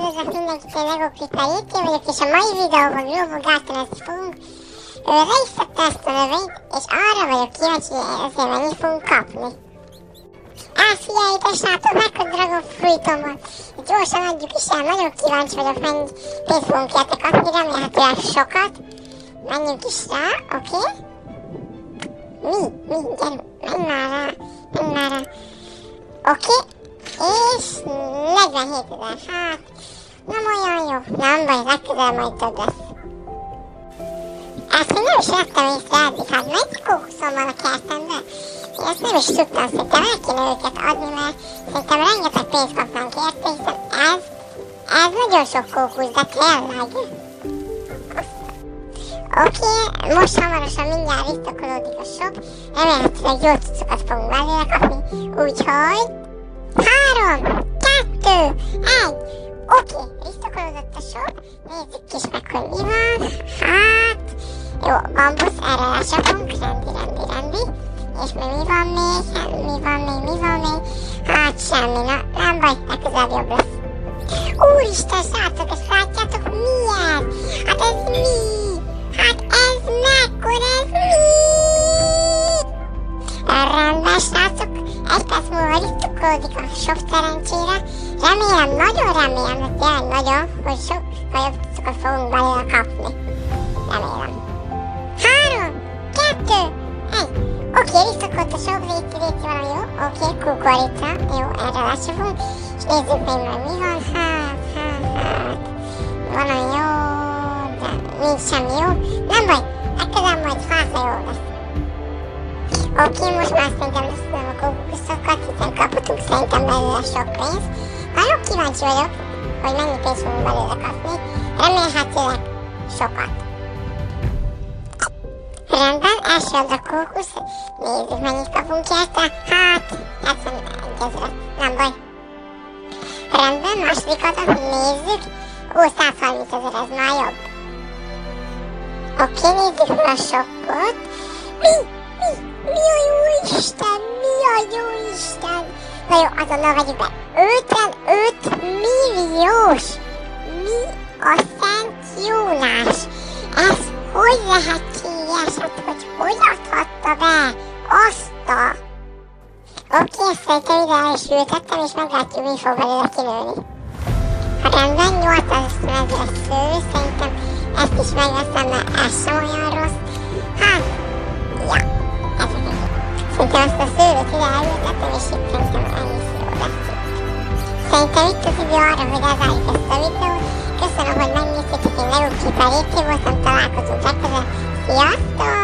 Üdvözlök mindenkit, én Lego Creeper JT vagyok, és a mai videóban Global Gardenezni fogunk. Le is szedte ezt a növényt, és arra vagyok kíváncsi, hogy ezért mennyit fogunk kapni. Figyeljetek, srácok, mekkora Dragon Fruitom van. Gyorsan adjuk is el, nagyon kíváncsi vagyok, mennyi pénzt fogunk érte kapni, remélhetően sokat. Menjünk is rá, oké? Gyerünk, menj már rá. Oké, és 47 000, hát nem olyan jó, nem baj, legközelebb majd több lesz. Ezt én nem is vettem észre eddig, hát mennyi kókuszom van a kertemben? Én ezt nem is tudtam, szerintem el kéne őket adni, mert szerintem rengeteg pénzt kapnánk érte, hiszen ez nagyon sok kókusz, de tényleg. Oké, most hamarosan mindjárt rittokolódik a shop, remélhetőleg jó cuccokat fogunk belőle kapni, úgyhogy 3, 2, 1, oké, rittokolódott a shop, nézzük is meg, hogy mi van, hát, jó, bambusz, erre lecsapunk, rendi, és mi van még, hát semmi, nem baj, legközelebb jobb lesz. Úristen, srácok, ezt látjátok, mi ez? Hát ez mi? Hát ez mekkora, ez mi? Rendben, srácok, egy perc múlva rittokolódik a shop szerencsére. Remélem, nagyon remélem, hogy tényleg nagyon, hogy sokkal jobb cuccokat fogunk belőle kapni. Remélem. 3, 2, 1. Oké, rittokolt a shop, léti valami jó. Oké, kukoricca, jó, erre lecsapunk. És nézzük még meg, mi van, hát. Valami jó, de nincs semmi jó. Nem baj, legközelebb majd fáza jó lesz. Oké, most már szerintem leszedem a kókuszokat, hiszen kaphatunk szerintem belőle sok pénzt. Nagyon kíváncsi vagyok, hogy mennyi pénzt fogunk belőle kapni. Remélhetőleg sokat. Rendben, első adag kókusz. Nézzük, mennyit kapunk érte. Hát, 71 000, nem baj. Rendben, második adag, nézzük. 130 000, ez már jobb. Oké, nézzük meg a shopot. Mi a jó Isten? Na jó, azonnal vegyük be. 55 milliós! Mi a szent jólás? Ez hogy lehetséges? Hát, hogy adhatta be? Oké, ezt szerintem ide el is ültettem, és meglátjuk, mi fog belőle kinőni. Ha rendben, 850 000 szőlő, szerintem ezt is megveszem, mert ez sem olyan rossz. Hát, ja, ez az egyik. Szerintem ezt a szőlőt ide elültettem, és itt szerintem egész jó lesz. Szerintem itt az idő arra, hogy lezárjuk ezt a videót. Köszönöm, hogy megnéztétek, én Lego Creeper JT voltam, találkozunk legközelebb. Sziasztok!